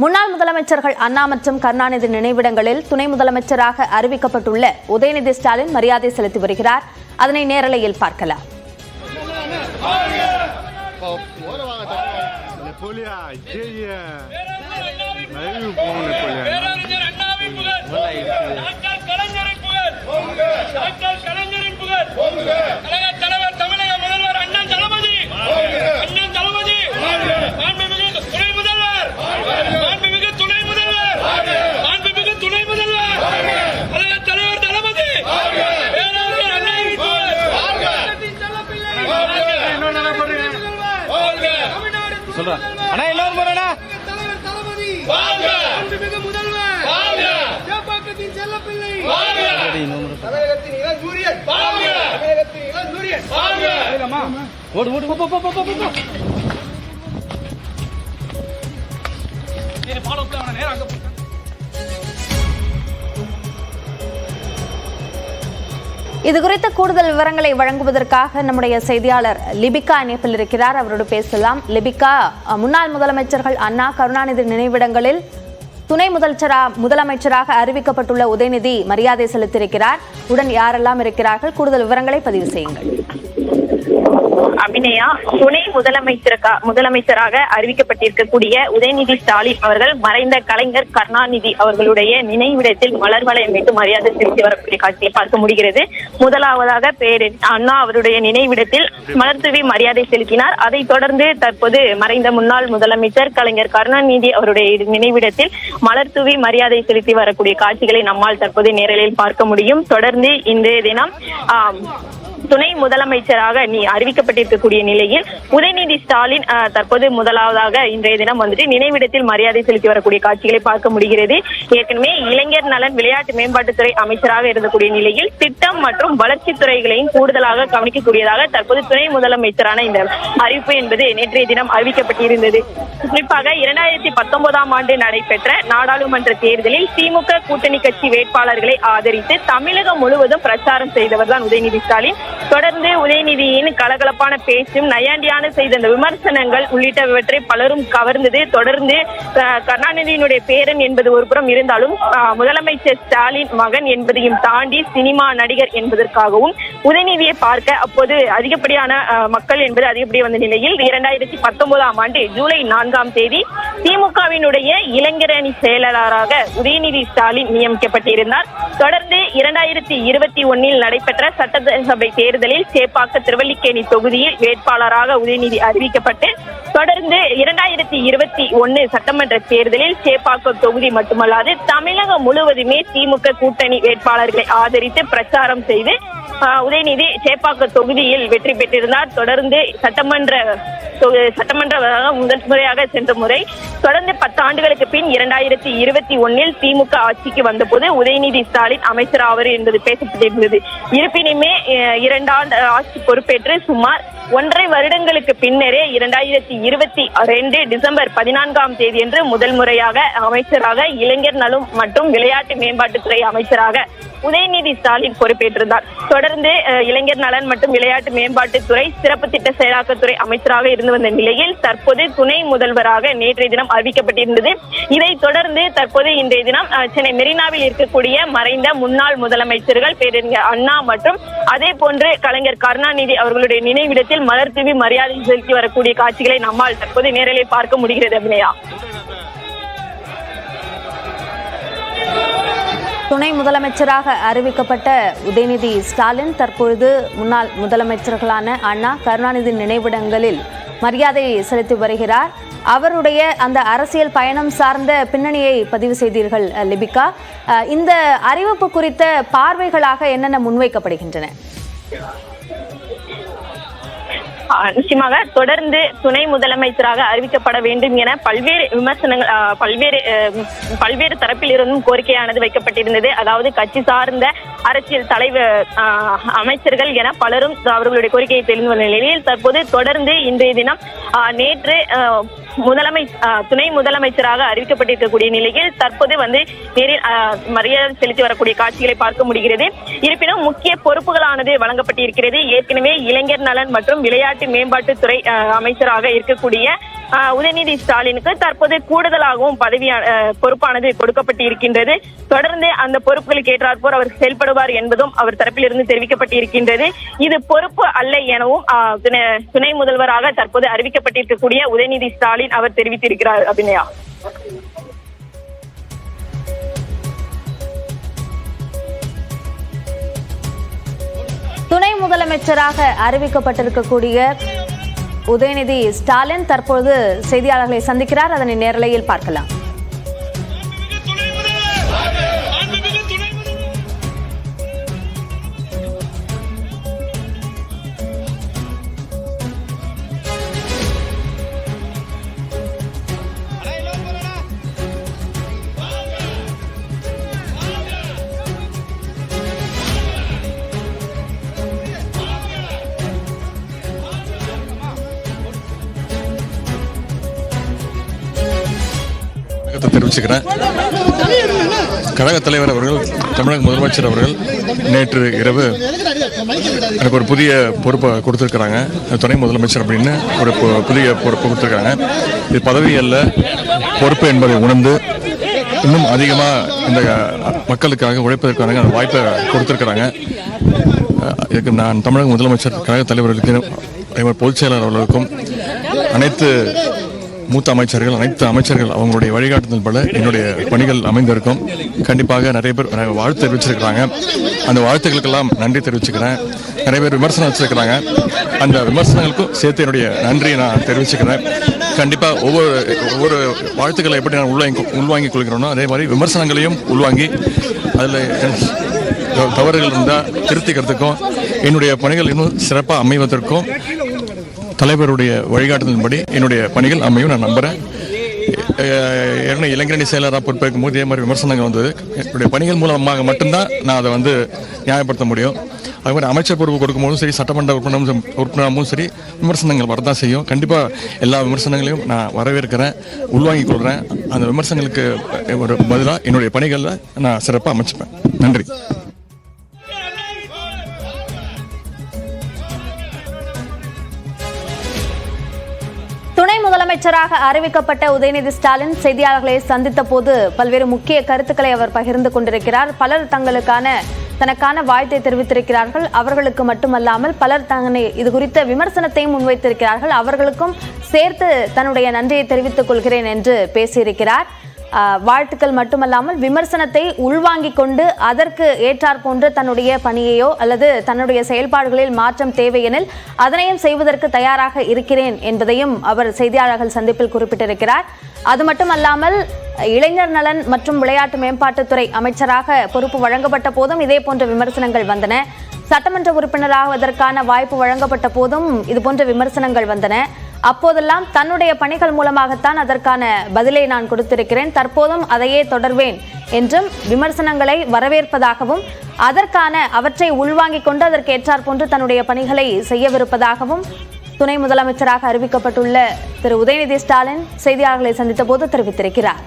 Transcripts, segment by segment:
முன்னாள் முதலமைச்சர்கள் அண்ணா மற்றும் கருணாநிதி நினைவிடங்களில் துணை முதலமைச்சராக அறிவிக்கப்பட்டுள்ள உதயநிதி ஸ்டாலின் மரியாதை செலுத்தி வருகிறார். அதனை நேரலையில் பார்க்கலாம். இது குறித்த கூடுதல் விவரங்களை வழங்குவதற்காக நம்முடைய செய்தியாளர் லிபிகா இணைப்பில் இருக்கிறார். அவரோடு பேசலாம். லிபிகா, முன்னாள் முதலமைச்சர்கள் அண்ணா கருணாநிதி நினைவிடங்களில் துணை முதலமைச்சராக அறிவிக்கப்பட்டுள்ள உதயநிதி மரியாதை செலுத்தியிருக்கிறார். உடன் யாரெல்லாம் இருக்கிறார்கள்? கூடுதல் விவரங்களை பதிவு செய்யுங்கள். அபிநயா, துணை முதலமைச்சராக அறிவிக்கப்பட்டிருக்கக்கூடிய உதயநிதி ஸ்டாலின் அவர்கள் மறைந்த கலைஞர் கருணாநிதி அவர்களுடைய நினைவிடத்தில் மலர் வளையமிட்டு மரியாதை செலுத்தி வரக்கூடிய காட்சியை பார்க்க முடிகிறது. முதலாவதாக அண்ணா அவருடைய நினைவிடத்தில் மலர் தூவி மரியாதை செலுத்தினார். அதைத் தொடர்ந்து தற்போது மறைந்த முன்னாள் முதலமைச்சர் கலைஞர் கருணாநிதி அவருடைய நினைவிடத்தில் மலர் தூவி மரியாதை செலுத்தி வரக்கூடிய காட்சிகளை நம்மால் தற்போது நேரலில் பார்க்க முடியும். தொடர்ந்து இன்றைய தினம் துணை முதலமைச்சராக அறிவிக்கப்பட்டிருக்கக்கூடிய நிலையில் உதயநிதி ஸ்டாலின் தற்போது முதலாவதாக இன்றைய தினம் நினைவிடத்தில் மரியாதை செலுத்தி வரக்கூடிய காட்சிகளை பார்க்க முடிகிறது. ஏற்கனவே இளைஞர் நலன் விளையாட்டு மேம்பாட்டுத்துறை அமைச்சராக இருந்தக்கூடிய நிலையில் திட்டம் மற்றும் வளர்ச்சித் துறைகளையும் கூடுதலாக கவனிக்கக்கூடியதாக தற்போது துணை முதலமைச்சரான இந்த அறிவிப்பு என்பது நேற்றைய தினம் அறிவிக்கப்பட்டிருந்தது. குறிப்பாக 2019ஆம் ஆண்டு நடைபெற்ற நாடாளுமன்ற தேர்தலில் திமுக கூட்டணி கட்சி வேட்பாளர்களை ஆதரித்து தமிழகம் முழுவதும் பிரச்சாரம் செய்தவர் தான் உதயநிதி ஸ்டாலின். தொடர்ந்து உதயநிதியின் கலகலப்பான பேச்சும் நையாண்டியான செய்த விமர்சனங்கள் உள்ளிட்டவற்றை பலரும் கவர்ந்தது. தொடர்ந்து கருணாநிதியினுடைய பேரன் என்பது ஒரு புறம் இருந்தாலும் முதலமைச்சர் ஸ்டாலின் மகன் என்பதையும் தாண்டி சினிமா நடிகர் என்பதற்காகவும் உதயநிதியை பார்க்க அப்போது அதிகப்படியான மக்கள் என்பது அதிகப்படியாக வந்த நிலையில் 2019ஆம் ஆண்டு ஜூலை 4ஆம் தேதி திமுகவினுடைய இளைஞரணி செயலாளராக உதயநிதி ஸ்டாலின் நியமிக்கப்பட்டிருந்தார். தொடர்ந்து 2021 நடைபெற்ற சட்டசபை தேர்தலில் சேப்பாக்க திருவல்லிக்கேணி தொகுதியில் வேட்பாளராக உதயநிதி அறிவிக்கப்பட்டு தொடர்ந்து 2021 சட்டமன்ற தேர்தலில் சேப்பாக்கம் தொகுதி மட்டுமல்லாது தமிழகம் முழுவதுமே திமுக கூட்டணி வேட்பாளர்களை ஆதரித்து பிரச்சாரம் செய்து உதயநிதி சேப்பாக்க தொகுதியில் வெற்றி பெற்றிருந்தார். தொடர்ந்து சட்டமன்ற முதல் முறையாக சென்ற முறை தொடர்ந்து 10 ஆண்டுகளுக்கு பின் 2021 திமுக ஆட்சிக்கு வந்தபோது உதயநிதி ஸ்டாலின் அமைச்சராவார் என்பது பேசப்பட்டிருந்தது. இருப்பினுமே 2 ஆண்டு ஆட்சி பொறுப்பேற்று சுமார் 1.5 வருடங்களுக்கு பின்னரே 2022 டிசம்பர் 14ஆம் தேதி என்று முதல் முறையாக அமைச்சராக இளைஞர் நலம் மற்றும் விளையாட்டு மேம்பாட்டுத்துறை அமைச்சராக உதயநிதி ஸ்டாலின் பொறுப்பேற்றிருந்தார். தொடர்ந்து இளைஞர் நலன் மற்றும் விளையாட்டு மேம்பாட்டுத்துறை சிறப்பு திட்ட செயலாக்கத்துறை அமைச்சராக இருந்து வந்த நிலையில் தற்போது துணை முதல்வராக நேற்றைய தினம் அறிவிக்கப்பட்டிருந்தது. இதைத் தொடர்ந்து தற்போது இன்றைய தினம் சென்னை மெரினாவில் இருக்கக்கூடிய மறைந்த முன்னாள் முதலமைச்சர்கள் பேரறிஞர் அண்ணா மற்றும் அதே போன்று கலைஞர் கருணாநிதி அவர்களுடைய நினைவிடத்தில் மலர் தூவி மரியாதை செலுத்தி வரக்கூடிய காட்சிகளை நம்மால் தற்போது நேரில் பார்க்க முடிகிறது. அபிநயா, துணை முதலமைச்சராக அறிவிக்கப்பட்ட உதயநிதி ஸ்டாலின் தற்பொழுது முன்னாள் முதலமைச்சர்களான அண்ணா கருணாநிதி நினைவிடங்களில் மரியாதை செலுத்தி வருகிறார். அவருடைய அந்த அரசியல் பயணம் சார்ந்த பின்னணியை பதிவு செய்தீர்கள் லிபிகா. இந்த அறிவிப்பு குறித்த பார்வைகளாக என்னென்ன முன்வைக்கப்படுகின்றன? நிச்சயமாக தொடர்ந்து துணை முதலமைச்சராக அறிவிக்கப்பட வேண்டும் என பல்வேறு விமர்சனங்கள் பல்வேறு தரப்பில் இருந்தும் கோரிக்கையானது வைக்கப்பட்டிருந்தது. அதாவது கட்சி சார்ந்த அரசியல் தலைவர் அமைச்சர்கள் என பலரும் அவர்களுடைய கோரிக்கையை தெரிந்து வந்த நிலையில் தற்போது தொடர்ந்து இன்றைய தினம் நேற்று துணை முதலமைச்சராக அறிவிக்கப்பட்டிருக்கக்கூடிய நிலையில் தற்போது நேரில் மரியாதை செலுத்தி வரக்கூடிய காட்சிகளை பார்க்க முடிகிறது. இருப்பினும் முக்கிய பொறுப்புகளானது வழங்கப்பட்டிருக்கிறது. ஏற்கனவே இளைஞர் நலன் மற்றும் விளையாட்டு மேம்பாட்டுத்துறை அமைச்சராக இருக்கக்கூடிய உதயநிதி ஸ்டாலினுக்கு தற்போது கூடுதலாகவும் பொறுப்பானது கொடுக்கப்பட்டு இருக்கின்றது. தொடர்ந்து அந்த பொறுப்புகளுக்கு ஏற்றாற்போர் அவர் செயல்படுவார் என்பதும் அவர் தரப்பிலிருந்து தெரிவிக்கப்பட்டிருக்கின்றது. இது பொறுப்பு அல்ல எனவும் துணை முதல்வராக தற்போது அறிவிக்கப்பட்டிருக்கக்கூடிய உதயநிதி ஸ்டாலின் அவர் தெரிவித்திருக்கிறார். அபிநயா, துணை முதலமைச்சராக அறிவிக்கப்பட்டிருக்கக்கூடிய உதயநிதி ஸ்டாலின் தற்போது செய்தியாளர்களை சந்திக்கிறார். அதனை நேரலையில் பார்க்கலாம். தெரிவிச்சுக்கிறேன். கழக தலைவர் அவர்கள், தமிழக முதலமைச்சர் அவர்கள் நேற்று இரவு எனக்கு ஒரு புதிய பொறுப்பை கொடுத்துருக்கிறாங்க. துணை முதலமைச்சர் அப்படின்னு ஒரு புதிய பொறுப்பை கொடுத்துருக்காங்க. இது பதவி அல்ல, பொறுப்பு என்பதை உணர்ந்து இன்னும் அதிகமாக இந்த மக்களுக்காக உழைப்பதற்கான அந்த வாய்ப்பை கொடுத்துருக்கிறாங்க. இதுக்கு நான் தமிழக முதலமைச்சர், கழக தலைவர்களுக்கு, பொதுச் செயலாளர் அவர்களுக்கும், அனைத்து மூத்த அமைச்சர்கள், அனைத்து அமைச்சர்கள் அவங்களுடைய வழிகாட்டுதல் பல என்னுடைய பணிகள் அமைந்திருக்கும். கண்டிப்பாக நிறைய பேர் வாழ்த்து தெரிவிச்சிருக்கிறாங்க. அந்த வாழ்த்துக்களுக்கெல்லாம் நன்றி தெரிவிச்சுக்கிறேன். நிறைய பேர் விமர்சனம் வச்சிருக்கிறாங்க. அந்த விமர்சனங்களுக்கும் சேர்த்து என்னுடைய நன்றியை நான் தெரிவிச்சுக்கிறேன். கண்டிப்பாக ஒவ்வொரு வாழ்த்துக்களை எப்படி நான் உள்வாங்கிக் கொள்கிறோனோ அதே மாதிரி விமர்சனங்களையும் உள்வாங்கி அதில் தவறுகள் இருந்தால் திருத்திக்கிறதுக்கும் என்னுடைய பணிகள் இன்னும் சிறப்பாக அமைவதற்கும் தலைவருடைய வழிகாட்டுதலின்படி என்னுடைய பணிகள் அமையும் நான் நம்புகிறேன். இளைஞரணி செயலராக பொறுப்பேற்கும் போது இதே மாதிரி விமர்சனங்கள் வந்தது. என்னுடைய பணிகள் மூலமாக மட்டும்தான் நான் அதை நியாயப்படுத்த முடியும். அது மாதிரி அமைச்சர் பொறுப்பு கொடுக்கும்போதும் சரி, சட்டமன்ற உறுப்பினரும் சரி, விமர்சனங்கள் வரதான் செய்யும். கண்டிப்பாக எல்லா விமர்சனங்களையும் நான் வரவேற்கிறேன், உள்வாங்கிக் கொள்கிறேன். அந்த விமர்சனங்களுக்கு ஒரு பதிலாக என்னுடைய பணிகளில் நான் சிறப்பாக அமைச்சுப்பேன். நன்றி. துணை முதலமைச்சராக அறிவிக்கப்பட்ட உதயநிதி ஸ்டாலின் செய்தியாளர்களை சந்தித்த போது பல்வேறு முக்கிய கருத்துக்களை அவர் பகிர்ந்து கொண்டிருக்கிறார். பலர் தனக்கான வாழ்த்தை தெரிவித்திருக்கிறார்கள். அவர்களுக்கு மட்டுமல்லாமல் பலர் இது குறித்த விமர்சனத்தையும் முன்வைத்திருக்கிறார்கள். அவர்களுக்கும் சேர்த்து தன்னுடைய நன்றியை தெரிவித்துக் கொள்கிறேன் என்று பேசியிருக்கிறார். வாழ்த்துக்கள் மட்டுமல்லாமல் விமர்சனத்தை உள்வாங்கிக் கொண்டு அதற்கு ஏற்றாற் போன்று தன்னுடைய பணியையோ அல்லது தன்னுடைய செயல்பாடுகளில் மாற்றம் தேவையெனில் அதனையும் செய்வதற்கு தயாராக இருக்கிறேன் என்பதையும் அவர் செய்தியாளர்கள் சந்திப்பில் குறிப்பிட்டிருக்கிறார். அது மட்டுமல்லாமல் இளைஞர் நலன் மற்றும் விளையாட்டு மேம்பாட்டுத்துறை அமைச்சராக பொறுப்பு வழங்கப்பட்ட போதும் இதே போன்ற விமர்சனங்கள் வந்தன. சட்டமன்ற உறுப்பினராவதற்கான வாய்ப்பு வழங்கப்பட்ட போதும் இதுபோன்ற விமர்சனங்கள் வந்தன. அப்போதெல்லாம் தன்னுடைய பணிகள் மூலமாகத்தான் அதற்கான பதிலை நான் கொடுத்திருக்கிறேன், தற்போதும் அதையே தொடர்வேன் என்றும் விமர்சனங்களை வரவேற்பதாகவும் அவற்றை உள்வாங்கிக் கொண்டு அதற்கு ஏற்றாற் போன்று தன்னுடைய பணிகளை செய்யவிருப்பதாகவும் துணை முதலமைச்சராக அறிவிக்கப்பட்டுள்ள திரு உதயநிதி ஸ்டாலின் செய்தியாளர்களை சந்தித்த போது தெரிவித்திருக்கிறார்.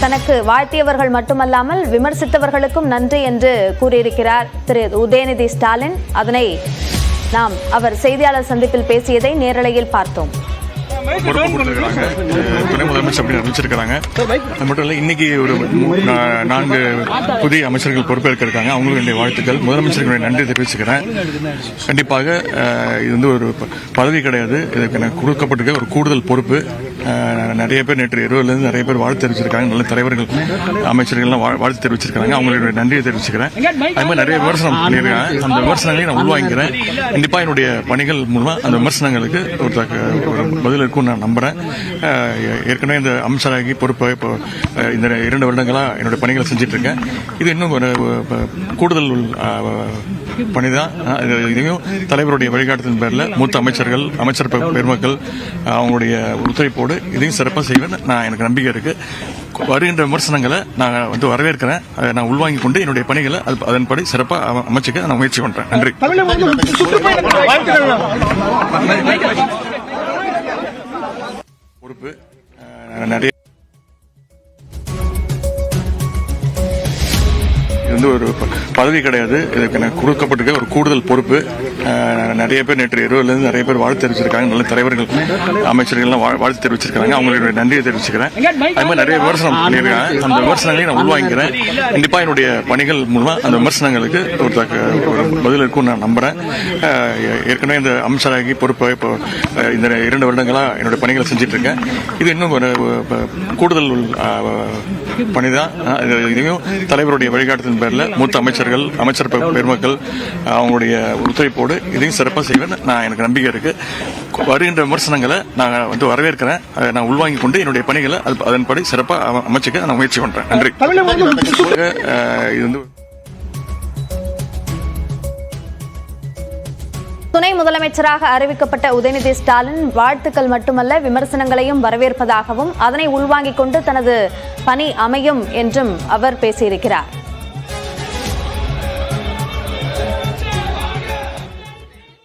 தனக்கு வாழ்த்தியவர்கள் மட்டுமல்லாமல் விமர்சித்தவர்களுக்கும் நன்றி என்று கூறியிருக்கிறார் திரு உதயநிதி ஸ்டாலின். அதனை நாம் அவர் செய்தியாளர் சந்திப்பில் பேசியதை நேரலையில் பார்த்தோம். பொறுப்பு கொடுத்துருக்காங்க, துணை முதலமைச்சர் அப்படின்னு அறிவிச்சிருக்கிறாங்க. அது மட்டும் இல்லை, இன்னைக்கு ஒரு 4 புதிய அமைச்சர்கள் பொறுப்பேற்க இருக்காங்க. அவங்களுக்கு என்னுடைய வாழ்த்துக்கள். முதலமைச்சருக்கு நன்றி தெரிவிச்சுக்கிறேன். கண்டிப்பாக இது ஒரு பதவி கிடையாது, இதுக்கு எனக்கு கொடுக்கப்பட்டிருக்க ஒரு கூடுதல் பொறுப்பு. நிறைய பேர் நேற்று இரவுலேருந்து நிறைய பேர் வாழ்த்து தெரிவிச்சிருக்காங்க. நல்ல தலைவர்கள், அமைச்சர்கள்லாம் வாழ்த்து தெரிவிச்சிருக்காங்க. அவங்களுடைய நன்றியை தெரிவிச்சுக்கிறேன். அது மாதிரி நிறைய விமர்சனம் பண்ணியிருக்காங்க. அந்த விமர்சனங்களை நான் உள்வாங்கிக்கிறேன். கண்டிப்பாக என்னுடைய பணிகள் மூலமாக அந்த விமர்சனங்களுக்கு ஒரு பதில் இருக்கும் நான் நம்புறேன். ஏற்கனவே இந்த அமைச்சராகி பொறுப்பை இப்போ இந்த 2 வருடங்களாக என்னுடைய பணிகளை செஞ்சுட்டு இருக்கேன். இது இன்னும் ஒரு கூடுதல் பணிதான். இதையும் தலைவருடைய வழிகாட்டுதலின் பேரில் மூத்த அமைச்சர்கள், அமைச்சர் பெருமக்கள் அவங்களுடைய ஒத்துழைப்போடு இதையும் சிறப்பாக செய்வேன். எனக்கு நம்பிக்கை இருக்கு. வருகின்ற விமர்சனங்களை நான் வரவேற்கிறேன். நான் உள்வாங்கிக் கொண்டு என்னுடைய பணிகளை அதன்படி சிறப்பாக அமைச்சுக்க நான் முயற்சி பண்றேன். நன்றி. பொறுப்பு நிறைய ஒரு பதவி கிடையாது, இதுக்கு எனக்கு கொடுக்கப்பட்டிருக்க ஒரு கூடுதல் பொறுப்பு. நிறைய பேர் நேற்று இரவுலேருந்து நிறைய பேர் வாழ்த்து தெரிவிச்சிருக்காங்க, நல்ல தலைவர்கள் அமைச்சர்கள்லாம் வாழ்த்து தெரிவிச்சிருக்காங்க, அவங்களுடைய நன்றியை தெரிவிச்சுக்கிறேன். அது மாதிரி நிறைய விமர்சனம் பண்ணியிருக்காங்க, அந்த விமர்சனங்களை நான் உள்வாங்கிக்கிறேன். கண்டிப்பா என்னுடைய பணிகள் மூலமா அந்த விமர்சனங்களுக்கு ஒரு பதில் இருக்கும் நான் நம்புறேன். ஏற்கனவே இந்த அமைச்சராகி பொறுப்பை இப்போ இந்த 2 வருடங்களா என்னுடைய பணிகளை செஞ்சுட்டு இருக்கேன். இது இன்னும் ஒரு கூடுதல் பணிதான். இதையும் தலைவருடைய வழிகாட்டுதலின் பேரில் மூத்த அமைச்சர் பெருமக்கள் அவங்களுடைய ஒத்துழைப்போடு இதையும் சிறப்பாக செய்வேன். எனக்கு நம்பிக்கை இருக்கு. வருகின்ற விமர்சனங்களை நான் வரவேற்கிறேன். நான் உள்வாங்கி கொண்டு என்னுடைய பணிகளை அதன்படி சிறப்பாக அமைச்சுக்க நான் முயற்சி பண்றேன். நன்றி. இது துணை முதலமைச்சராக அறிவிக்கப்பட்ட உதயநிதி ஸ்டாலின் வாழ்த்துக்கள் மட்டுமல்ல விமர்சனங்களையும் வரவேற்பதாகவும் அதனை உள்வாங்கிக் கொண்டு தனது பணி அமையும் என்றும் அவர் பேசியிருக்கிறார்.